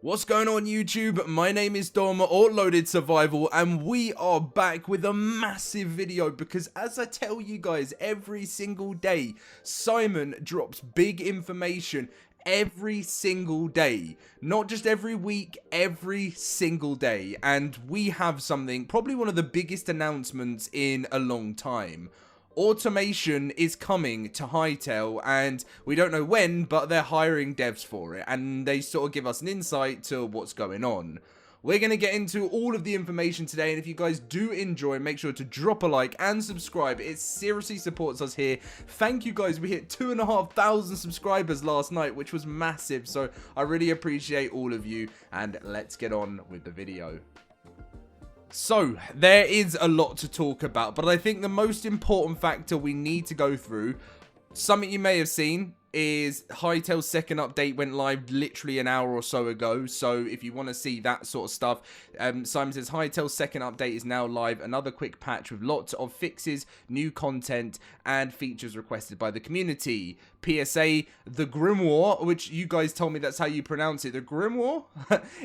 What's going on YouTube? My name is Dom or LoadedSurvival and we are back with a massive video because as I tell you guys every single day, Simon drops big information every single day. Not just every week, every single day. And we have something, probably one of the biggest announcements in a long time. Automation is coming to Hytale and we don't know when, but they're hiring devs for it and they sort of give us an insight to what's going on. We're going to get into all of the information today, and if you guys do enjoy, make sure to drop a like and subscribe. It seriously supports us here. Thank you guys. We hit 2,500 subscribers last night, which was massive, so I really appreciate all of you, and let's get on with the video. So, there is a lot to talk about, but I think the most important factor we need to go through, something you may have seen, is Hytale's second update went live literally an hour or so ago. So if you want to see that sort of stuff, Simon says Hytale's second update is now live. Another quick patch with lots of fixes, new content, and features requested by the community. PSA, the Grimoire, which you guys told me that's how you pronounce it. The Grimoire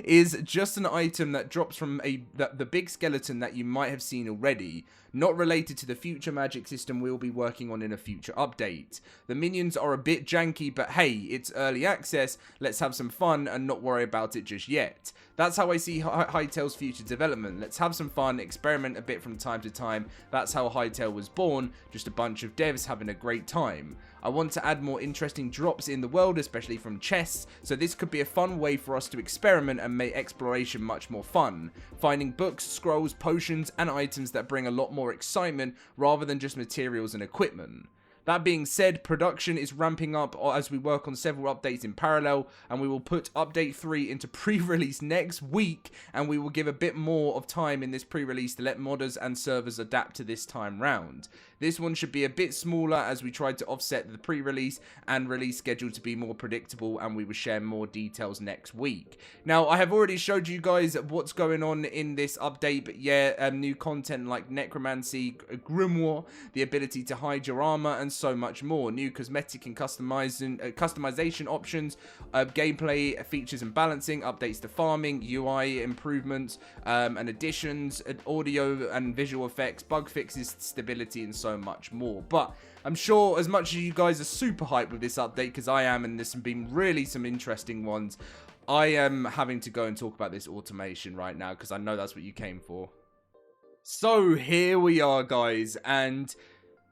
is just an item that drops from the big skeleton that you might have seen already. Not related to the future magic system we'll be working on in a future update. The minions are a bit janky, but hey, it's early access. Let's have some fun and not worry about it just yet. That's how I see Hytale's future development. Let's have some fun, experiment a bit from time to time. That's how Hytale was born, just a bunch of devs having a great time. I want to add more interesting drops in the world, especially from chests, so this could be a fun way for us to experiment and make exploration much more fun. Finding books, scrolls, potions, and items that bring a lot more excitement rather than just materials and equipment. That being said, production is ramping up as we work on several updates in parallel, and we will put update 3 into pre-release next week, and we will give a bit more of time in this pre-release to let modders and servers adapt to this time round. This one should be a bit smaller as we tried to offset the pre-release and release schedule to be more predictable, and we will share more details next week. Now, I have already showed you guys what's going on in this update, but yeah, new content like necromancy, grimoire, the ability to hide your armor, and so much more. New cosmetic and customization options, gameplay features and balancing, updates to farming, UI improvements, and additions, audio and visual effects, bug fixes, stability, and so much more. But I'm sure as much as you guys are super hyped with this update, because I am, and there's been really some interesting ones, I am having to go and talk about this automation right now because I know that's what you came for. So here we are, guys, and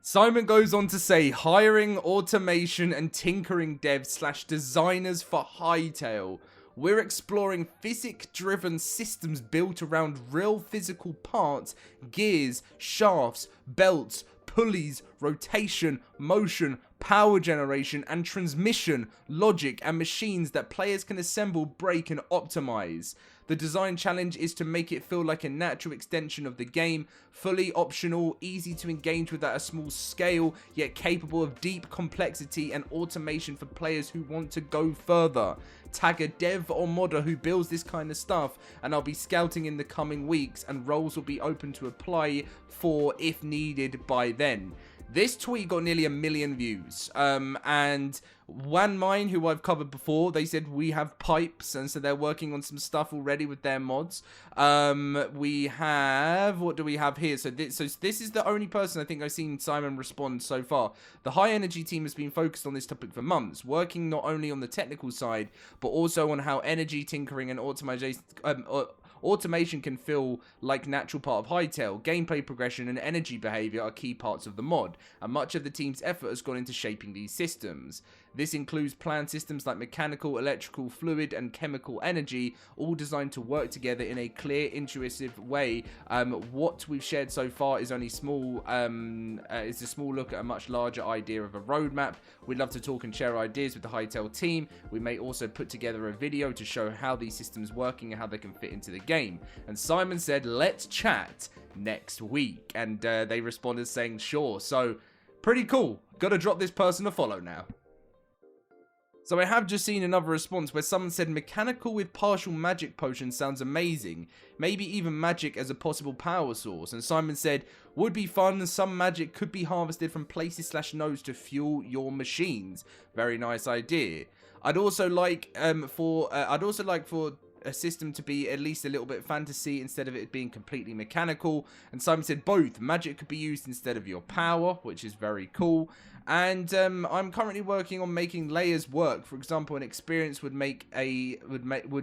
Simon goes on to say, hiring automation and tinkering devs / designers for Hytale. We're exploring physics-driven systems built around real physical parts, gears, shafts, belts, pulleys, rotation, motion, power generation, and transmission, logic, and machines that players can assemble, break, and optimize. The design challenge is to make it feel like a natural extension of the game, fully optional, easy to engage with at a small scale, yet capable of deep complexity and automation for players who want to go further. Tag a dev or modder who builds this kind of stuff, and I'll be scouting in the coming weeks, and roles will be open to apply for if needed by then. This tweet got nearly 1 million views, and One Mine, who I've covered before, they said we have pipes, and so they're working on some stuff already with their mods. We have, what do we have here? So this is the only person I think I've seen Simon respond so far. The high energy team has been focused on this topic for months, working not only on the technical side, but also on how energy tinkering and automation can feel like natural part of Hytale. Gameplay progression and energy behavior are key parts of the mod, and much of the team's effort has gone into shaping these systems. This includes planned systems like mechanical, electrical, fluid, and chemical energy, all designed to work together in a clear, intuitive way. What we've shared so far is only small. It's a small look at a much larger idea of a roadmap. We'd love to talk and share ideas with the Hytale team. We may also put together a video to show how these systems working and how they can fit into the game. And Simon said, let's chat next week. And they responded saying, sure. So, pretty cool. Gotta drop this person a follow now. So I have just seen another response where someone said mechanical with partial magic potions sounds amazing. Maybe even magic as a possible power source. And Simon said, would be fun. Some magic could be harvested from places / nodes to fuel your machines. Very nice idea. I'd also like for a system to be at least a little bit fantasy instead of it being completely mechanical. And Simon said both. Magic could be used instead of your power, which is very cool. And I'm currently working on making layers work. For example, an experience would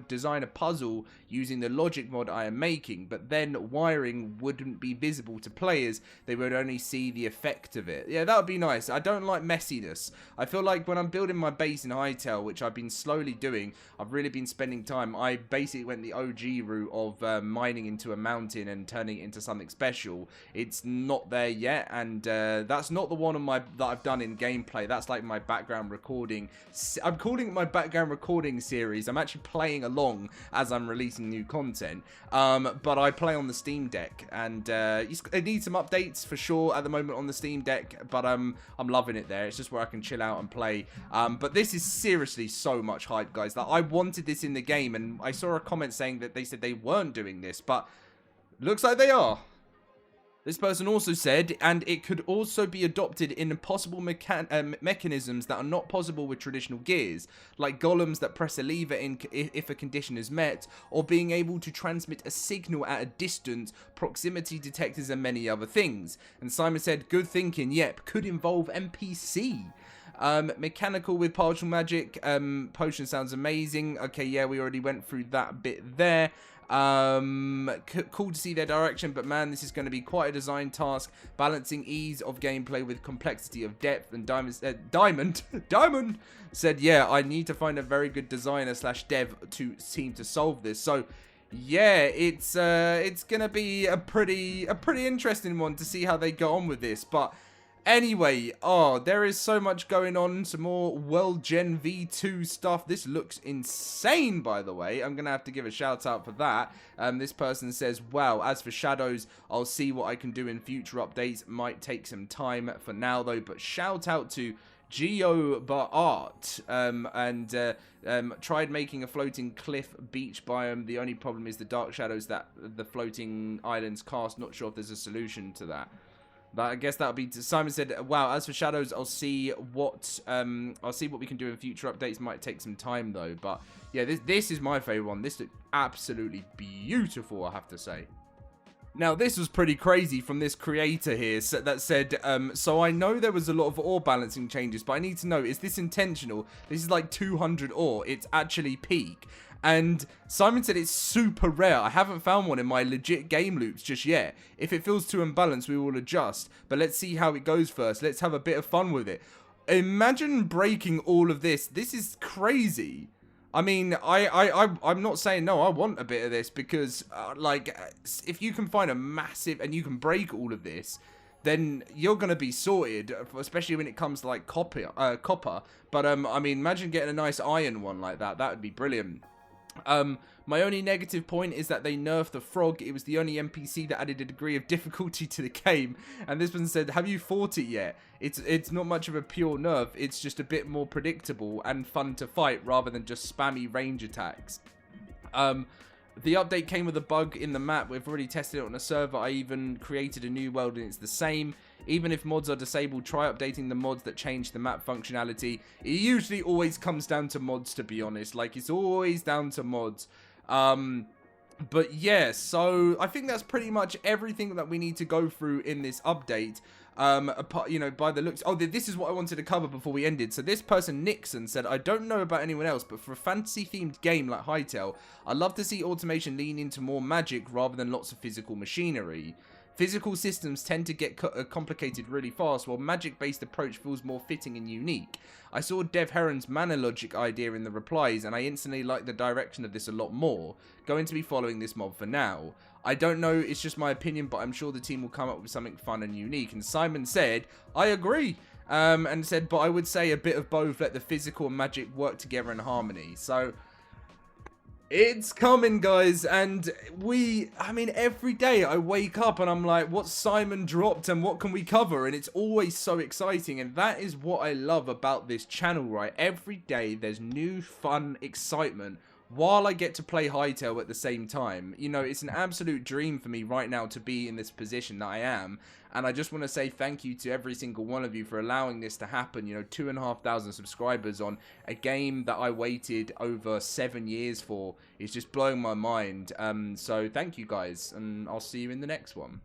design a puzzle using the logic mod I am making, but then wiring wouldn't be visible to players. They would only see the effect of it. Yeah, that would be nice. I don't like messiness. I feel like when I'm building my base in Hytale, which I've been slowly doing, I've really been spending time. I basically went the OG route of mining into a mountain and turning it into something special. It's not there yet, and that's not the one on that I've done in gameplay. That's like my background recording. I'm calling it my background recording series. I'm actually playing along as I'm releasing new content, but I play on the Steam Deck, and it needs some updates for sure at the moment on the Steam Deck, but I'm loving it there. It's just where I can chill out and play. But this is seriously so much hype, guys. That I wanted this in the game, and I saw a comment saying that they said they weren't doing this, but looks like they are. This person also said, and it could also be adopted in possible mechanisms that are not possible with traditional gears, like golems that press a lever if a condition is met, or being able to transmit a signal at a distance, proximity detectors, and many other things. And Simon said, good thinking, yep, could involve NPC. Mechanical with partial magic, potion sounds amazing. Okay, yeah, we already went through that bit there. Cool to see their direction, but man, this is going to be quite a design task, balancing ease of gameplay with complexity of depth. And Diamond said, yeah, I need to find a very good designer / dev team to solve this. So yeah, it's gonna be a pretty interesting one to see how they go on with this. But anyway, there is so much going on. Some more World Gen V2 stuff. This looks insane, by the way. I'm going to have to give a shout out for that. This person says, wow, as for shadows, I'll see what I can do in future updates. Might take some time for now, though. But shout out to GeoBart, tried making a floating cliff beach biome. The only problem is the dark shadows that the floating islands cast. Not sure if there's a solution to that. But I guess that'll be. Simon said, "Wow. As for shadows, I'll see what we can do in future updates. Might take some time though. But yeah, this is my favorite one. This looked absolutely beautiful, I have to say." Now, this was pretty crazy from this creator here that said, so I know there was a lot of ore balancing changes, but I need to know, is this intentional? This is like 200 ore. It's actually peak. And Simon said it's super rare. I haven't found one in my legit game loops just yet. If it feels too unbalanced, we will adjust. But let's see how it goes first. Let's have a bit of fun with it. Imagine breaking all of this. This is crazy. I mean, I'm not saying no, I want a bit of this because, if you can find a massive, and you can break all of this, then you're going to be sorted, especially when it comes to, like, copper. But, I mean, imagine getting a nice iron one like that. That would be brilliant. My only negative point is that they nerfed the frog. It was the only NPC that added a degree of difficulty to the game. And this one said, have you fought it yet? It's not much of a pure nerf. It's just a bit more predictable and fun to fight rather than just spammy range attacks. The update came with a bug in the map. We've already tested it on a server. I even created a new world and it's the same. Even if mods are disabled, try updating the mods that change the map functionality. It usually always comes down to mods, to be honest. Like, it's always down to mods. But yeah, so I think that's pretty much everything that we need to go through in this update. By the looks. Oh, this is what I wanted to cover before we ended. So this person, Nixon, said, I don't know about anyone else, but for a fantasy-themed game like Hytale, I'd love to see automation lean into more magic rather than lots of physical machinery. Physical systems tend to get complicated really fast, while magic-based approach feels more fitting and unique. I saw Dev Heron's mana logic idea in the replies, and I instantly liked the direction of this a lot more. Going to be following this mob for now. I don't know, it's just my opinion, but I'm sure the team will come up with something fun and unique. And Simon said, I agree. And said, but I would say a bit of both, let the physical and magic work together in harmony. So it's coming, guys, and every day I wake up and I'm like, what's Simon dropped and what can we cover? And it's always so exciting, and that is what I love about this channel, right? Every day there's new fun excitement while I get to play Hytale at the same time. You know, it's an absolute dream for me right now to be in this position that I am. And I just want to say thank you to every single one of you for allowing this to happen. You know, 2,500 subscribers on a game that I waited over 7 years for is just blowing my mind. So thank you guys, and I'll see you in the next one.